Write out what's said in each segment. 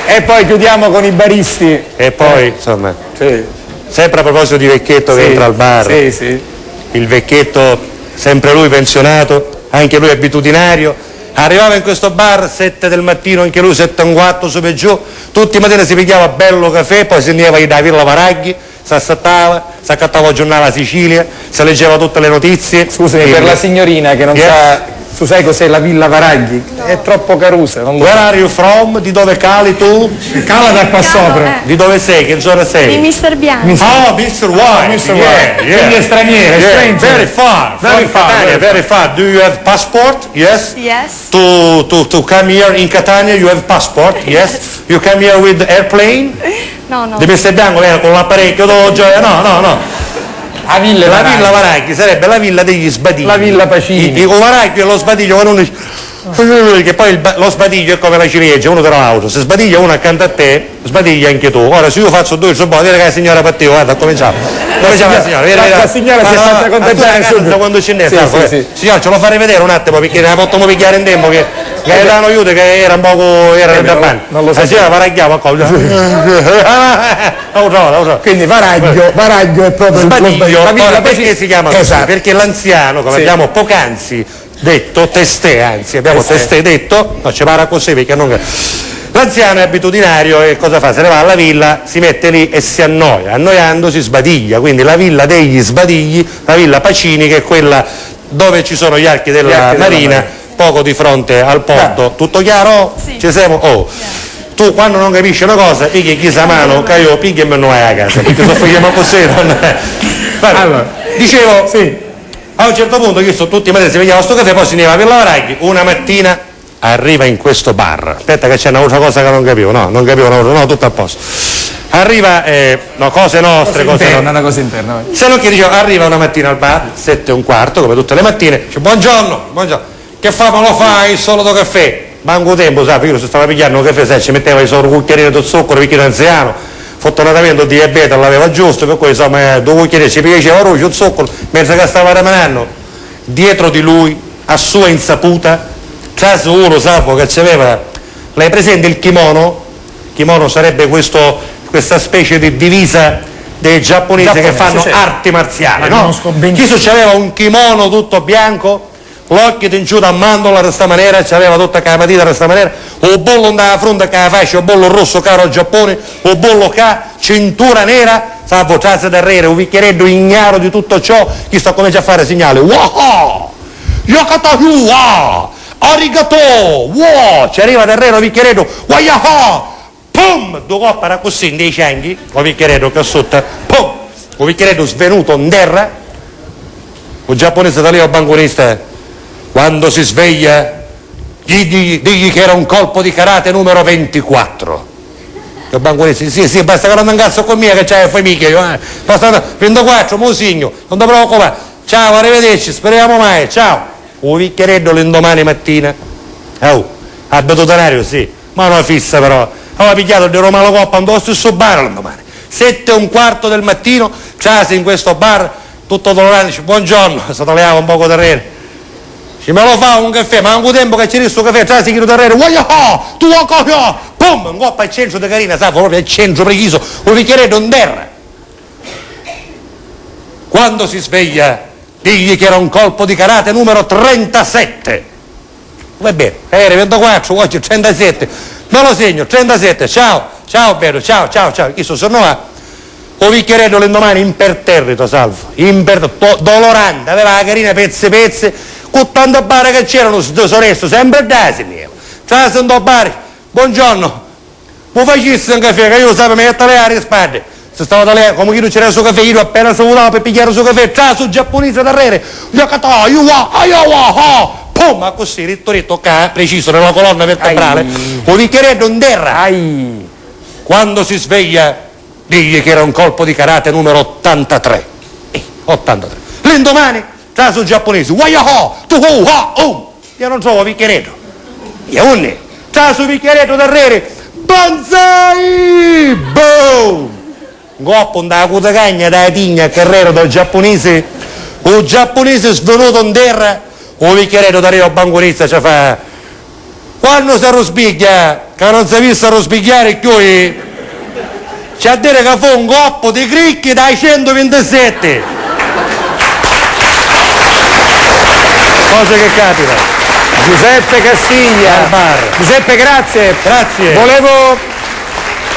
E poi chiudiamo con i baristi. E poi, insomma, Sì. sempre a proposito di vecchietto che entra al bar, Sì, sì. il vecchietto, sempre lui pensionato, anche lui abitudinario, arrivava in questo bar 7 del mattino, anche lui 7 e un quarto, su per giù, tutti i mattini si pigliava bello caffè, poi si andava da Villa Varaghi, si accattava il giornale a Sicilia, si leggeva tutte le notizie. Scusami, per la signorina che non sa, tu sai cos'è la Villa Varaghi? No. È troppo carusa. Non Where are you from? Di dove cali tu? Cala da qua sopra. Di dove sei? Che zona sei? Di Mr. Bianco. Oh, Mr. White. Mr. White. Quindi è straniero, Very far. Very far. Very far. Do you have passport? Yes. Yes. To come here in Catania you have passport? Yes. You come here with airplane? No. Di Mr. Bianco con l'apparecchio no. La Villa Varaghi sarebbe la villa degli sbadigli. La Villa Pacini. Il Varaghi e lo sbadiglio che poi lo sbadiglio è come la ciliegia, uno tra l'altro, se sbadiglia uno accanto a te, sbadiglia anche tu. Ora se io faccio due, dire che la signora partita, guarda, cominciamo la signora, la signora si è fatta contagiare subito quando ce n'è, sì. signora, ce lo farei vedere un attimo perché ne potremmo picchiare in tempo che Gaetano aiuto che era un poco non lo so. la signora Varaghiava qua lo so. Quindi Varaglio è proprio sbadiglio. Ora, perché si chiama così? Esatto. Perché l'anziano, come abbiamo poc'anzi detto, abbiamo detto, no, ci pare così perché non... L'anziano è abitudinario e cosa fa? Se ne va alla villa, si mette lì e si annoia, annoiandosi sbadiglia, quindi la villa degli sbadigli, la Villa Pacini, che è quella dove ci sono gli archi della Marina, poco di fronte al porto. Tutto chiaro? Sì. Ci siamo? Oh. Tu quando non capisci una cosa, pigli chi sa mano, che io pigli e me non vai a casa, perché se facciamo così non è. Allora, dicevo, sì. A un certo punto io sto tutti i mattini si pigliava sto caffè, poi si andava per la Varaghi, una mattina arriva in questo bar, aspetta che c'è un'altra cosa che non capivo, tutto a posto. Arriva, cose nostre, una cosa interna. Se non che dicevo, arriva una mattina al bar, 7 e un quarto, come tutte le mattine, dice buongiorno, che fa, me lo fai il solito caffè? Manco tempo, sai, io se stavo pigliando un caffè, sai, ci metteva il solo cucchiaino di zucchero perché ero anziano. Fortunatamente il diabete l'aveva giusto, per cui insomma due cucchiaini ci piaceva il zucchero, mentre che stava rimanendo dietro di lui, a sua insaputa, caso uno salvo che c'aveva, lei presente il kimono? Il kimono sarebbe questa specie di divisa dei giapponesi che fanno arti marziali, no? Chi c'aveva un kimono tutto bianco, l'occhio giù da mandola di questa maniera, c'aveva tutta la matita di questa maniera, o bollo andava a fronte che la faccia, o bollo rosso caro Giappone, o bollo cintura nera, salvo trase da rere, un bicchieretto ignaro di tutto ciò, chi sta comincia a fare segnale, wow, yakatahu, arigato, wow, ci arriva da rere un bicchieretto, wayaha, pum, due coppera così, dei cianghi, un bicchieretto che sotto, pum, un bicchieretto svenuto in terra, un giapponese da lì al banconista, quando si sveglia, digli che era un colpo di karate numero 24. Il banconista, sì, basta che non incazzo con mia che c'è famiglia, io, basta 24, mo segno, non ti preoccupare, ciao, arrivederci, speriamo mai, ciao. Un bicchieretto l'indomani mattina, a betutenario, sì, ma una fissa però, aveva pigliato di Roma la Coppa, andò stesso bar l'indomani, 7 e un quarto del mattino, trase in questo bar, tutto dolorante, dice buongiorno, si toglieva un poco da rere. Me lo fa un caffè, ma anche tempo che ci sto caffè, tra si chiude terreno, tu pum, un coppa al centro di carina, sa, proprio al centro preciso, un bicchieretto in terra. Quando si sveglia, digli che era un colpo di karate numero 37. Va bene, era 24, oggi 37, me lo segno, 37, ciao bello, ciao, chi sono a? O bicchieretto l'indomani imperterrito, salvo, dolorante, aveva la carina pezze, con tanto bar che c'erano due sorelle, sempre da si mia. Tra se andò a bar, buongiorno, mi facessi un caffè che io sapevo mettere le spalle. Se stavo da lei, come chi non c'era il suo caffè, io appena salutavo per pigliare il suo caffè, tra su giapponese da rere, pum, ma così, ritto, preciso, nella colonna vertebrale, un bicchieretto in terra. Quando si sveglia, digli che era un colpo di karate numero 83. 83. L'indomani, tra su giapponese, io non trovo bicchieretto. Io tra su bicchieretto da rere, banzai, boom! Goppo da cutacagna, da tigna, carrero dal giapponese, un giapponese svenuto in terra, un bicchieretto da rere al banconista ci fa, quando si rospiglia, che non si è visto lo spigliare più c'è a dire che fa un coppo di cricchi dai 127. Cose che capitano. Giuseppe Castiglia. Al bar. Giuseppe, grazie. Grazie. Volevo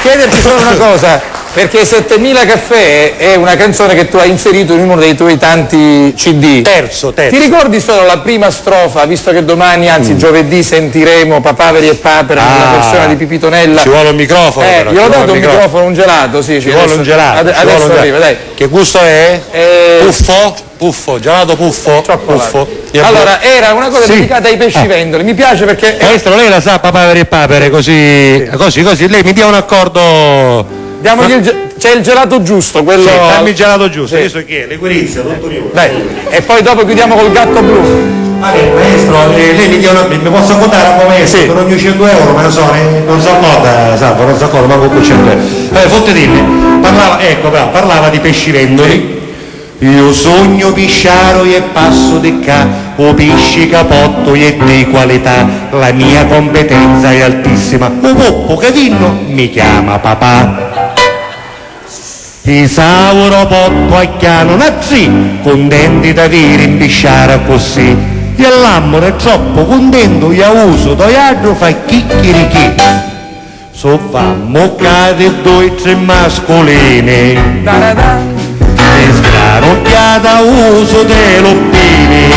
chiederti solo una cosa, perché 7000 caffè è una canzone che tu hai inserito in uno dei tuoi tanti CD. Terzo. Ti ricordi solo la prima strofa, visto che domani, anzi giovedì, sentiremo Papaveri e Papera nella versione di Pipitonella? Ci vuole un microfono. però, Gli ho dato un microfono, un gelato, sì. Ci vuole un gelato. Adesso arriva, dai. Che gusto è? Puffo, gelato puffo. Puffo. Allora, era una cosa dedicata ai pescivendoli, mi piace perché... Maestro, lei la sa, Papaveri e Papere, così, lei mi dia un accordo... C'è il gelato giusto, quello... Sì, dammi il gelato giusto, Sì. io so chi è, le guerizia, tutto io. Dai, e poi dopo chiudiamo col gatto blu. Vabbè, maestro, lei mi dia mi posso contare un po' maestro? Sì. Per ogni 100 euro, me lo so, non so nota, salvo, non so cosa, manco con 100 euro. Vabbè, fotte dimmi, parlava di pescivendoli. Io sogno pisciaro e passo di qua, o pisci capotto e di qualità, la mia competenza è altissima, o poppo che vinno mi chiama papà. Isauro potto a chiano nazzi, contenti da dire in pisciare così, e l'amore è troppo contento, io uso toiaggio fa chicchirichi. So fa moccate 2 o 3 mascolini, e sgranocchiata uso dei loppini,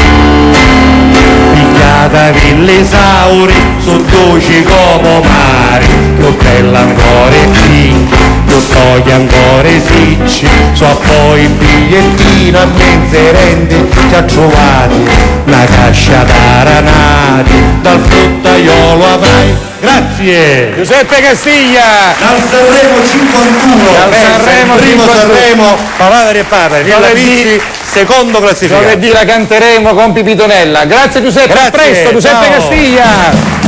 picchiata villesauri, sono dolci come mari, più bella ancora e finchi, più toglie ancora e sicci, so poi il bigliettino a mezzerendi, ci ha trovati una cascia d'aranati, dal fruttaiolo avrai. Grazie! Giuseppe Castiglia! Dal Sanremo 51! Dal Sanremo primo 51. Papaveri e Papere, Villa Pizzi, secondo classificato. Giovedì la canteremo con Pipitonella. Grazie Giuseppe, a Grazie, presto Giuseppe ciao. Castiglia!